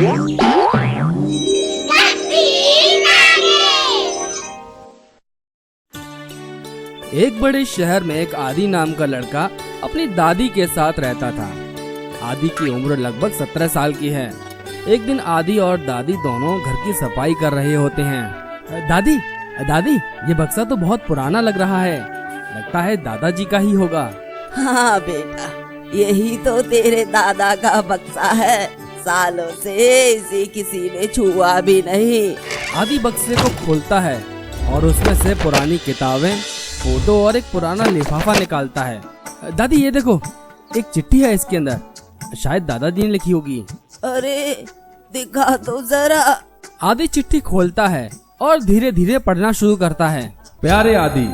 एक बड़े शहर में एक आदि नाम का लड़का अपनी दादी के साथ रहता था। आदि की उम्र लगभग 17 साल की है। एक दिन आदि और दादी दोनों घर की सफाई कर रहे होते हैं। दादी दादी, ये बक्सा तो बहुत पुराना लग रहा है, लगता है दादाजी का ही होगा। हाँ बेटा, यही तो तेरे दादा का बक्सा है। सालों से इसे किसी ने छुआ भी नहीं। आदि बक्से को खोलता है और उसमें से पुरानी किताबें, फोटो और एक पुराना लिफाफा निकालता है। दादी ये देखो, एक चिट्ठी है इसके अंदर, शायद दादाजी ने लिखी होगी। अरे दिखा तो जरा। आदि चिट्ठी खोलता है और धीरे धीरे पढ़ना शुरू करता है। प्यारे आदि,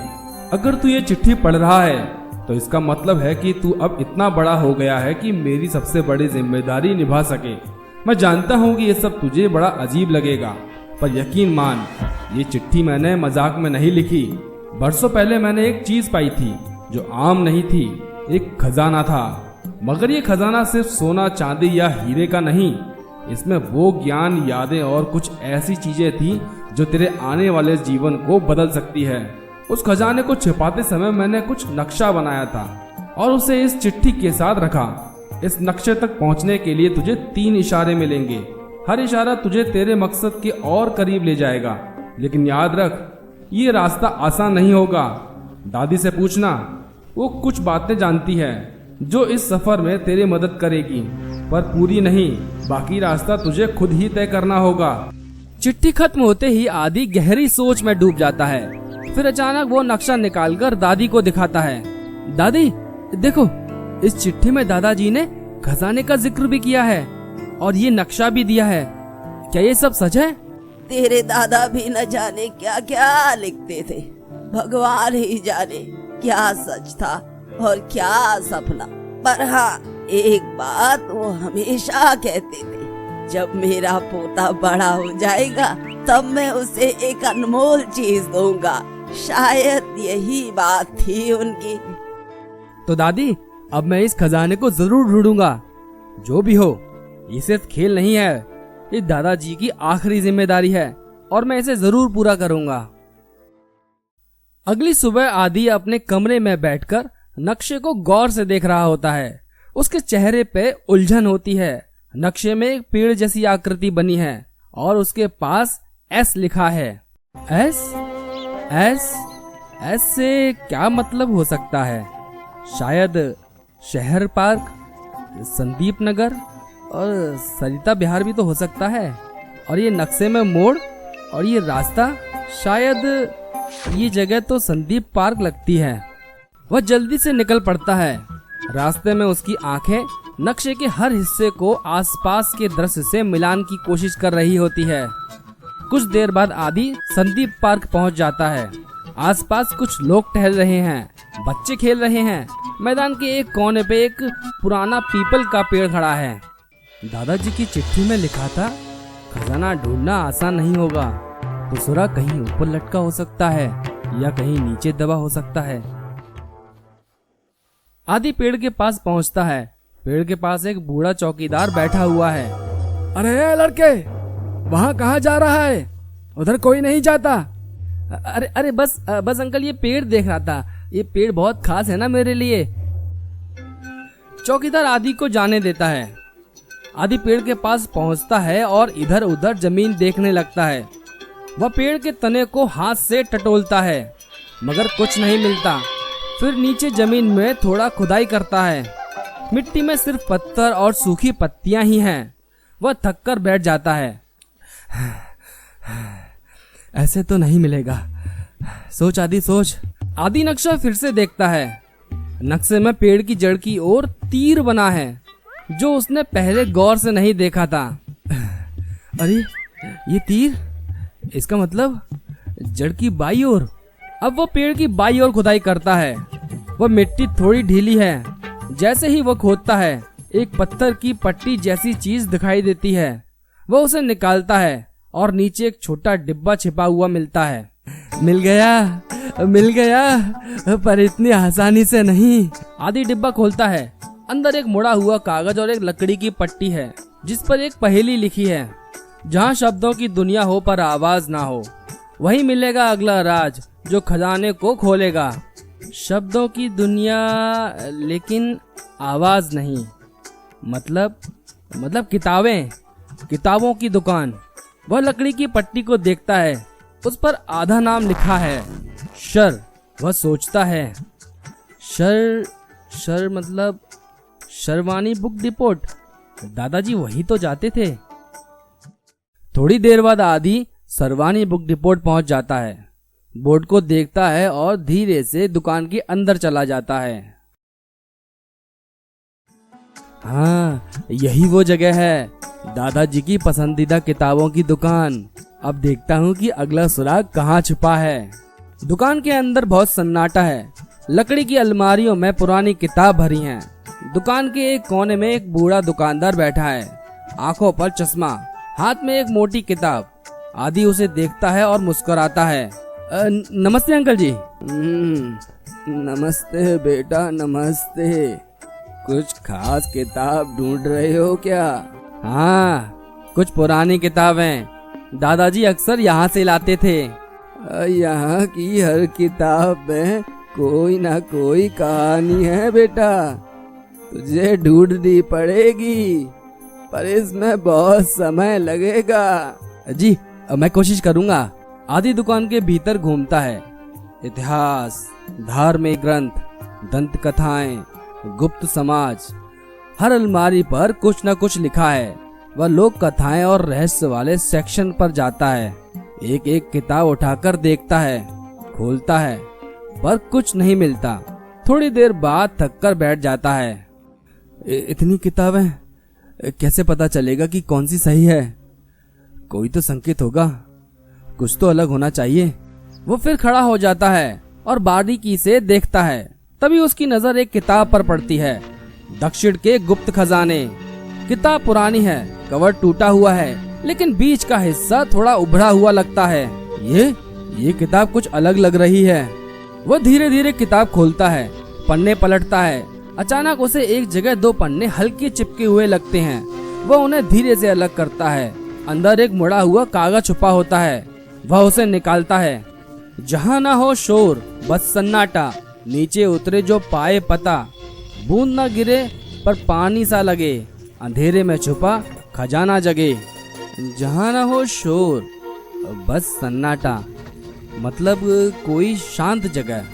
अगर तू ये चिट्ठी पढ़ रहा है तो इसका मतलब है कि तू अब इतना बड़ा हो गया है कि मेरी सबसे बड़ी जिम्मेदारी निभा सके। मैं जानता हूँ कि ये सब तुझे बड़ा अजीब लगेगा, पर यकीन मान, ये चिट्ठी मैंने मजाक में नहीं लिखी। बरसों पहले मैंने एक चीज पाई थी जो आम नहीं थी, एक खजाना था। मगर ये खजाना सिर्फ सोना चांदी या हीरे का नहीं, इसमें वो ज्ञान, यादें और कुछ ऐसी चीजें थी जो तेरे आने वाले जीवन को बदल सकती है। उस खजाने को छिपाते समय मैंने कुछ नक्शा बनाया था और उसे इस चिट्ठी के साथ रखा। इस नक्शे तक पहुंचने के लिए तुझे 3 इशारे मिलेंगे। हर इशारा तुझे तेरे मकसद के और करीब ले जाएगा। लेकिन याद रख, ये रास्ता आसान नहीं होगा। दादी से पूछना, वो कुछ बातें जानती है जो इस सफर में तेरी मदद करेगी, पर पूरी नहीं। बाकी रास्ता तुझे खुद ही तय करना होगा। चिट्ठी खत्म होते ही आदि गहरी सोच में डूब जाता है। फिर अचानक वो नक्शा निकालकर दादी को दिखाता है। दादी देखो, इस चिट्ठी में दादाजी ने खजाने का जिक्र भी किया है और ये नक्शा भी दिया है। क्या ये सब सच है? तेरे दादा भी न जाने क्या क्या लिखते थे। भगवान ही जाने क्या सच था और क्या सपना। पर हाँ, एक बात वो हमेशा कहते थे, जब मेरा पोता बड़ा हो जाएगा तब मैं उसे एक अनमोल चीज दूंगा। शायद यही बात थी उनकी। तो दादी, अब मैं इस खजाने को जरूर ढूंढूंगा। जो भी हो, ये सिर्फ खेल नहीं है, ये दादाजी की आखिरी जिम्मेदारी है और मैं इसे जरूर पूरा करूंगा। अगली सुबह आदि अपने कमरे में बैठकर नक्शे को गौर से देख रहा होता है। उसके चेहरे पे उलझन होती है। नक्शे में एक पेड़ जैसी आकृति बनी है और उसके पास एस लिखा है। एस एस एस से क्या मतलब हो सकता है? शायद शहर पार्क, संदीप नगर और सरिता बिहार भी तो हो सकता है। और ये नक्शे में मोड़ और ये रास्ता, शायद ये जगह तो संदीप पार्क लगती है। वह जल्दी से निकल पड़ता है। रास्ते में उसकी आंखें नक्शे के हर हिस्से को आसपास के दृश्य से मिलान की कोशिश कर रही होती है। कुछ देर बाद आदि संदीप पार्क पहुंच जाता है। आसपास कुछ लोग टहल रहे हैं, बच्चे खेल रहे हैं। मैदान के एक कोने पे एक पुराना पीपल का पेड़ खड़ा है। दादाजी की चिट्ठी में लिखा था, खजाना ढूंढना आसान नहीं होगा। दूसरा कहीं ऊपर लटका हो सकता है या कहीं नीचे दबा हो सकता है। आदि पेड़ के पास पहुंचता है। पेड़ के पास एक बूढ़ा चौकीदार बैठा हुआ है। अरे लड़के, वहाँ कहाँ जा रहा है? उधर कोई नहीं जाता। अरे अरे बस अंकल, ये पेड़ देख रहा था। ये पेड़ बहुत खास है ना मेरे लिए। चौकीदार आदि को जाने देता है। आदि पेड़ के पास पहुंचता है और इधर उधर जमीन देखने लगता है। वह पेड़ के तने को हाथ से टटोलता है, मगर कुछ नहीं मिलता। फिर नीचे जमीन में थोड़ा खुदाई करता है। मिट्टी में सिर्फ पत्थर और सूखी पत्तियां ही हैं। वह थक कर बैठ जाता है। ऐसे तो नहीं मिलेगा। सोच आदि सोच। आदि नक्शा फिर से देखता है। नक्शे में पेड़ की जड़ की ओर तीर बना है, जो उसने पहले गौर से नहीं देखा था। अरे ये तीर, इसका मतलब जड़ की बाई ओर। अब वो पेड़ की बाई ओर खुदाई करता है। वह मिट्टी थोड़ी ढीली है। जैसे ही वह खोदता है, एक पत्थर की पट्टी जैसी चीज दिखाई देती है। वह उसे निकालता है और नीचे एक छोटा डिब्बा छिपा हुआ मिलता है। मिल गया, पर इतनी आसानी से नहीं। आदि डिब्बा खोलता है। अंदर एक मुड़ा हुआ कागज और एक लकड़ी की पट्टी है। जिस पर एक पहेली लिखी है, जहाँ शब्दों की दुनिया हो पर आवाज ना हो, वही मिलेगा अगला राज जो खजाने को खोलेगा। शब्दों की दुनिया लेकिन आवाज नहीं, मतलब किताबों की दुकान। वह लकड़ी की पट्टी को देखता है, उस पर आधा नाम लिखा है, शर। वह सोचता है, शर मतलब शर्वानी बुक डिपोट, दादाजी वही तो जाते थे। थोड़ी देर बाद आदि शर्वानी बुक डिपोट पहुंच जाता है, बोर्ड को देखता है और धीरे से दुकान के अंदर चला जाता है। हाँ, यही वो जगह है, दादाजी की पसंदीदा किताबों की दुकान। अब देखता हूँ कि अगला सुराग कहाँ छुपा है। दुकान के अंदर बहुत सन्नाटा है। लकड़ी की अलमारियों में पुरानी किताब भरी हैं। दुकान के एक कोने में एक बूढ़ा दुकानदार बैठा है, आंखों पर चश्मा, हाथ में एक मोटी किताब। आदि उसे देखता है और मुस्कुराता है। नमस्ते अंकल जी। नमस्ते बेटा, नमस्ते। कुछ खास किताब ढूंढ रहे हो क्या? हाँ, कुछ पुरानी किताबें, दादाजी अक्सर यहाँ से लाते थे। यहाँ की हर किताब में कोई ना कोई कहानी है बेटा, तुझे ढूंढनी पड़ेगी, पर इसमें बहुत समय लगेगा। जी, मैं कोशिश करूँगा। आदि दुकान के भीतर घूमता है। इतिहास, धार्मिक ग्रंथ, दंत कथाएं, गुप्त समाज, हर अलमारी पर कुछ न कुछ लिखा है। वह लोक कथाएं और रहस्य वाले सेक्शन पर जाता है, एक एक किताब उठाकर देखता है, खोलता है, पर कुछ नहीं मिलता। थोड़ी देर बाद थककर बैठ जाता है। इतनी किताबें, कैसे पता चलेगा कि कौन सी सही है? कोई तो संकेत होगा, कुछ तो अलग होना चाहिए। वो फिर खड़ा हो जाता है और बारीकी से देखता है। तभी उसकी नजर एक किताब पर पड़ती है, दक्षिण के गुप्त खजाने। किताब पुरानी है, कवर टूटा हुआ है, लेकिन बीच का हिस्सा थोड़ा उभरा हुआ लगता है। ये किताब कुछ अलग लग रही है। वह धीरे धीरे किताब खोलता है, पन्ने पलटता है। अचानक उसे एक जगह दो पन्ने हल्के चिपके हुए लगते हैं। वह उन्हें धीरे से अलग करता है। अंदर एक मुड़ा हुआ कागज छुपा होता है। वह उसे निकालता है। जहाँ ना हो शोर, बस सन्नाटा, नीचे उतरे जो पाए पता, बूंद न गिरे पर पानी सा लगे, अंधेरे में छुपा खजाना जगे। जहाँ ना हो शोर, बस सन्नाटा, मतलब कोई शांत जगह,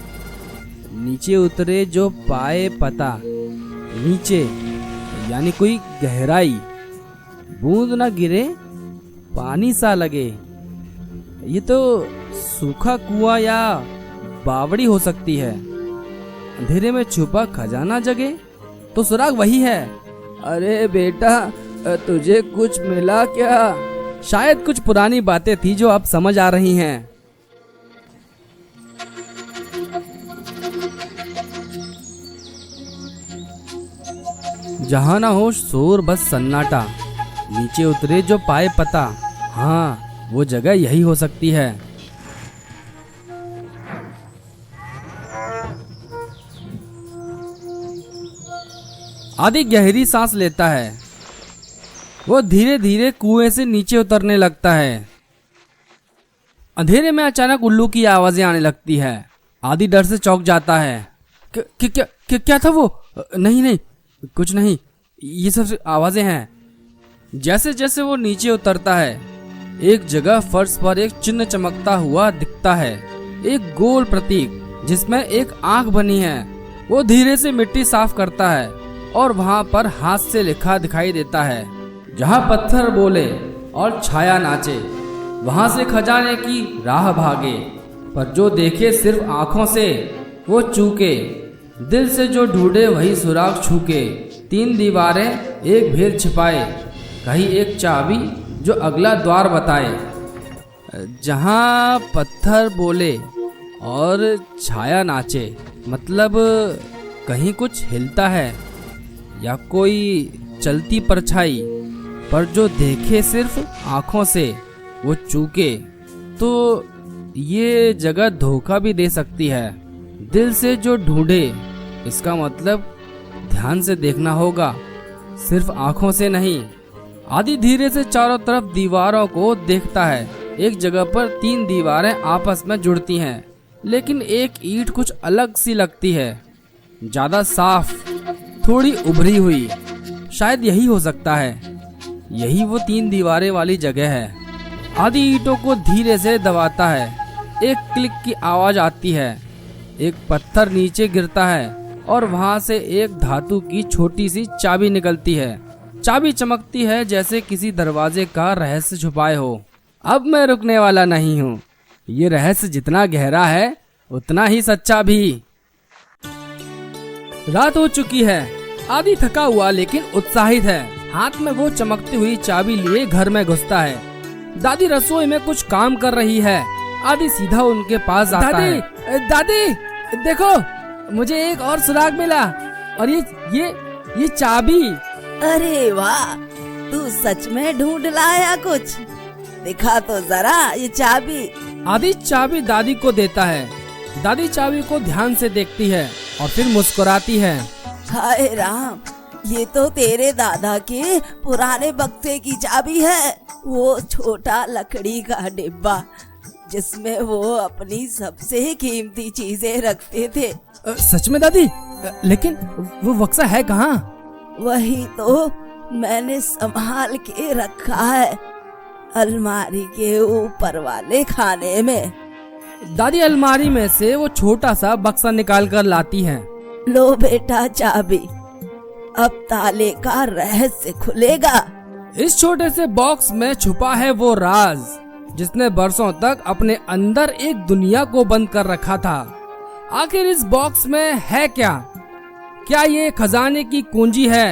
नीचे उतरे जो पाए पता, नीचे यानी कोई गहराई, बूंद न गिरे पानी सा लगे। ये तो सूखा कुआं या बावड़ी हो सकती है। अंधेरे में छुपा खजाना जगे, तो सुराग वही है। अरे बेटा, तुझे कुछ मिला क्या? शायद कुछ पुरानी बातें थी जो अब समझ आ रही हैं। जहाँ ना हो शोर, बस सन्नाटा, नीचे उतरे जो पाए पता। हाँ, वो जगह यही हो सकती है। आदि गहरी सांस लेता है। वो धीरे धीरे कुएं से नीचे उतरने लगता है। अंधेरे में अचानक उल्लू की आवाजें आने लगती है। आदि डर से चौंक जाता है। क्या था वो? नहीं, कुछ नहीं, ये सब आवाजें हैं। जैसे जैसे वो नीचे उतरता है, एक जगह फर्श पर एक चिन्ह चमकता हुआ दिखता है, एक गोल प्रतीक जिसमें एक आंख बनी है। वो धीरे से मिट्टी साफ करता है और वहां पर हाथ से लिखा दिखाई देता है, जहां पत्थर बोले और छाया नाचे, वहां से खजाने की राह भागे, पर जो देखे सिर्फ आंखों से वो चूके, दिल से जो ढूंढे वही सुराग छूके। 3 दीवारें एक भेद छिपाए, कहीं एक चाबी जो अगला द्वार बताए। जहां पत्थर बोले और छाया नाचे, मतलब कहीं कुछ हिलता है या कोई चलती परछाई, पर जो देखे सिर्फ आंखों से वो चूके। तो ये जगह धोखा भी दे सकती है। दिल से जो ढूंढे, इसका मतलब ध्यान से देखना होगा, सिर्फ आंखों से नहीं। आदि धीरे से चारों तरफ दीवारों को देखता है। एक जगह पर 3 दीवारें आपस में जुड़ती हैं, लेकिन एक ईंट कुछ अलग सी लगती है, ज्यादा साफ, थोड़ी उभरी हुई। शायद यही हो सकता है, यही वो 3 दीवारें वाली जगह है। आदि ईंटों को धीरे से दबाता है। एक क्लिक की आवाज आती है, एक पत्थर नीचे गिरता है और वहां से एक धातु की छोटी सी चाबी निकलती है। चाबी चमकती है जैसे किसी दरवाजे का रहस्य छुपाए हो। अब मैं रुकने वाला नहीं हूँ। ये रहस्य जितना गहरा है उतना ही सच्चा भी। रात हो चुकी है। आदि थका हुआ लेकिन उत्साहित है। हाथ में वो चमकती हुई चाबी लिए घर में घुसता है। दादी रसोई में कुछ काम कर रही है। आदि सीधा उनके पास आता है। दादी देखो, मुझे एक और सुराग मिला, और ये चाबी। अरे वाह, तू सच में ढूंढ लाया कुछ? दिखा तो जरा ये चाबी। आदि चाबी दादी को देता है। दादी चाबी को ध्यान से देखती है और फिर मुस्कुराती है। हाय राम, ये तो तेरे दादा के पुराने बक्से की चाबी है। वो छोटा लकड़ी का डिब्बा जिसमें वो अपनी सबसे कीमती चीजें रखते थे। सच में दादी? लेकिन वो बक्सा है कहाँ? वही तो मैंने संभाल के रखा है, अलमारी के ऊपर वाले खाने में। दादी अलमारी में से वो छोटा सा बक्सा निकाल कर लाती हैं। लो बेटा चाबी, अब ताले का रहस्य खुलेगा। इस छोटे से बॉक्स में छुपा है वो राज जिसने बरसों तक अपने अंदर एक दुनिया को बंद कर रखा था। आखिर इस बॉक्स में है क्या? क्या ये खजाने की कुंजी है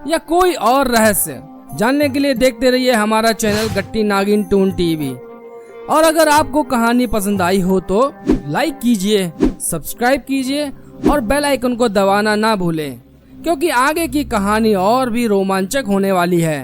या कोई और रहस्य? जानने के लिए देखते रहिए हमारा चैनल गट्टी नागिन टून टीवी। और अगर आपको कहानी पसंद आई हो तो लाइक कीजिए, सब्सक्राइब कीजिए और बेल आइकन को दबाना ना भूलें, क्योंकि आगे की कहानी और भी रोमांचक होने वाली है।